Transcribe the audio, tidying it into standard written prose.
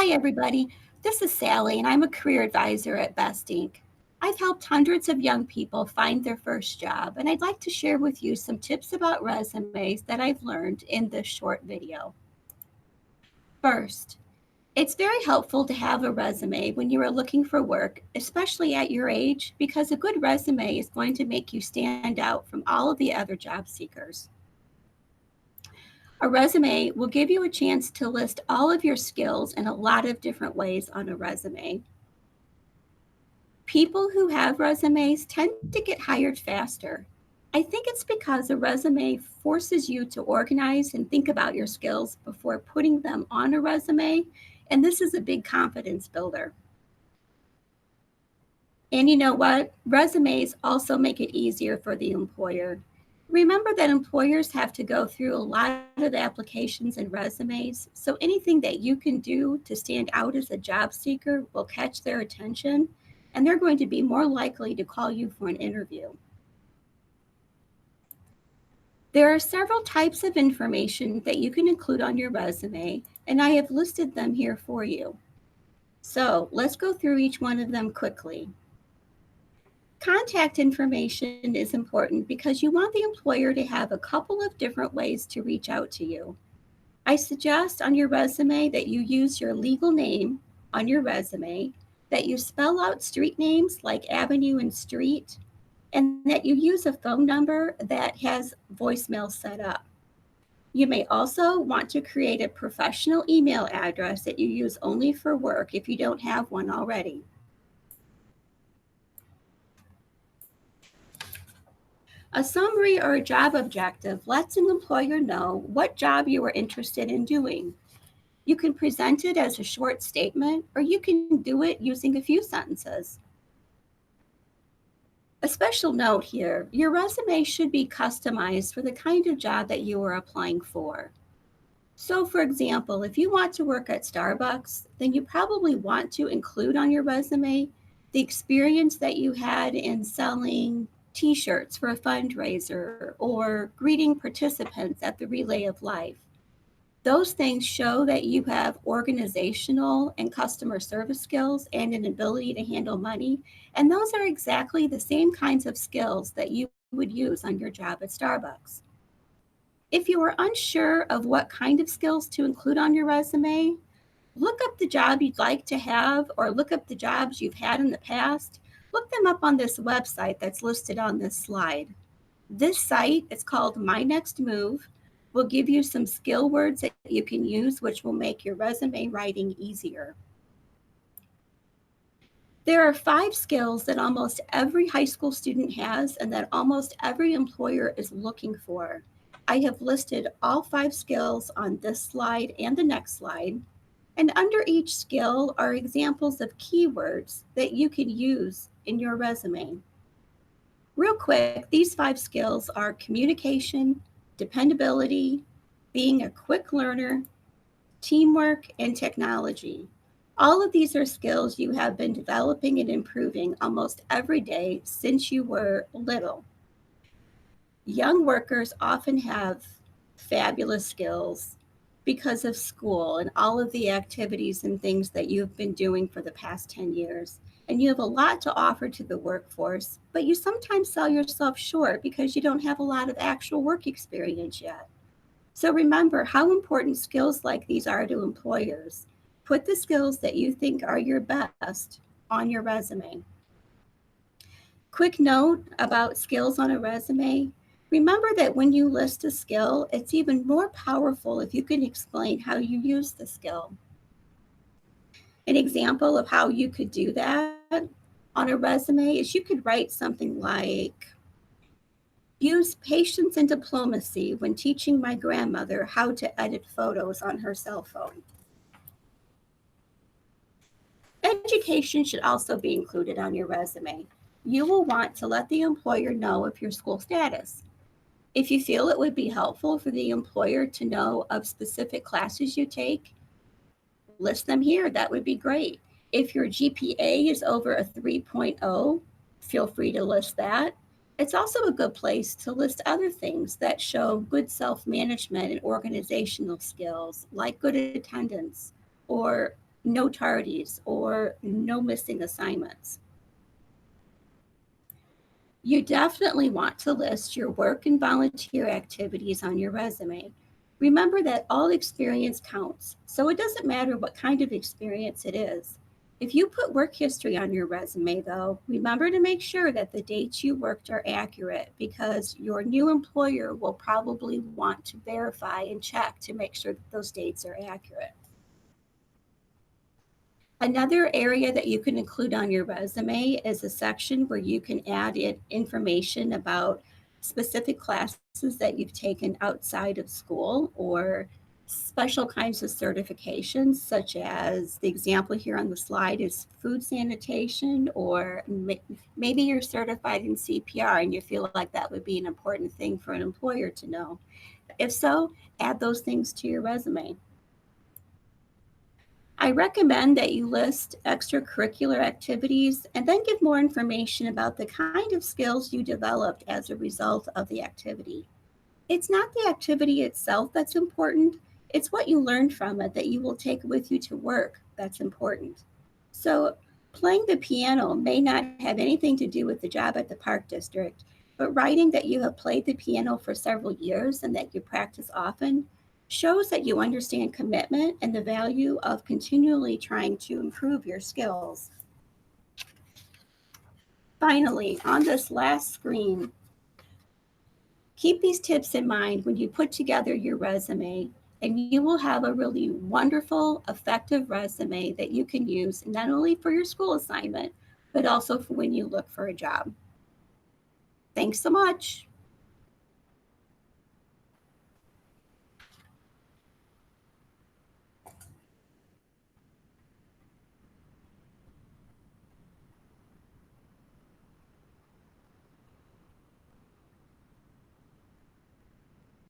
Hi, everybody. This is Sally, and I'm a career advisor at Best Inc. I've helped hundreds of young people find their first job, and I'd like to share with you some tips about resumes that I've learned in this short video. First, it's very helpful to have a resume when you are looking for work, especially at your age, because a good resume is going to make you stand out from all of the other job seekers. A resume will give you a chance to list all of your skills in a lot of different ways on a resume. People who have resumes tend to get hired faster. I think it's because a resume forces you to organize and think about your skills before putting them on a resume, and this is a big confidence builder. And you know what? Resumes also make it easier for the employer. Remember that employers have to go through a lot of applications and resumes, so anything that you can do to stand out as a job seeker will catch their attention, and they're going to be more likely to call you for an interview. There are several types of information that you can include on your resume, and I have listed them here for you. So let's go through each one of them quickly. Contact information is important because you want the employer to have a couple of different ways to reach out to you. I suggest on your resume that you use your legal name on your resume, that you spell out street names like avenue and street, and that you use a phone number that has voicemail set up. You may also want to create a professional email address that you use only for work if you don't have one already. A summary or a job objective lets an employer know what job you are interested in doing. You can present it as a short statement, or you can do it using a few sentences. A special note here, your resume should be customized for the kind of job that you are applying for. So, for example, if you want to work at Starbucks, then you probably want to include on your resume the experience that you had in selling t shirts for a fundraiser or greeting participants at the Relay of Life. Those things show that you have organizational and customer service skills and an ability to handle money. And those are exactly the same kinds of skills that you would use on your job at Starbucks. If you are unsure of what kind of skills to include on your resume, look up the job you'd like to have or look up the jobs you've had in the past. Look them up on this website that's listed on this slide. This site is called My Next Move. Will give you some skill words that you can use, which will make your resume writing easier. There are 5 skills that almost every high school student has and that almost every employer is looking for. I have listed all 5 skills on this slide and the next slide. And under each skill are examples of keywords that you can use in your resume. Real quick, these 5 skills are communication, dependability, being a quick learner, teamwork, and technology. All of these are skills you have been developing and improving almost every day since you were little. Young workers often have fabulous skills because of school and all of the activities and things that you've been doing for the past 10 years. And you have a lot to offer to the workforce, but you sometimes sell yourself short because you don't have a lot of actual work experience yet. So remember how important skills like these are to employers. Put the skills that you think are your best on your resume. Quick note about skills on a resume. Remember that when you list a skill, it's even more powerful if you can explain how you use the skill. An example of how you could do that on a resume is you could write something like, use patience and diplomacy when teaching my grandmother how to edit photos on her cell phone. Education should also be included on your resume. You will want to let the employer know of your school status. If you feel it would be helpful for the employer to know of specific classes you take, list them here. That would be great. If your GPA is over a 3.0, feel free to list that. It's also a good place to list other things that show good self-management and organizational skills, like good attendance or no tardies, or no missing assignments. You definitely want to list your work and volunteer activities on your resume. Remember that all experience counts, so it doesn't matter what kind of experience it is. If you put work history on your resume, though, remember to make sure that the dates you worked are accurate because your new employer will probably want to verify and check to make sure that those dates are accurate. Another area that you can include on your resume is a section where you can add in information about specific classes that you've taken outside of school or special kinds of certifications, such as the example here on the slide is food sanitation, or maybe you're certified in CPR and you feel like that would be an important thing for an employer to know. If so, add those things to your resume. I recommend that you list extracurricular activities and then give more information about the kind of skills you developed as a result of the activity. It's not the activity itself that's important, it's what you learned from it that you will take with you to work that's important. So, playing the piano may not have anything to do with the job at the park district, but writing that you have played the piano for several years and that you practice often shows that you understand commitment and the value of continually trying to improve your skills. Finally, on this last screen, keep these tips in mind when you put together your resume, and you will have a really wonderful, effective resume that you can use not only for your school assignment, but also for when you look for a job. Thanks so much.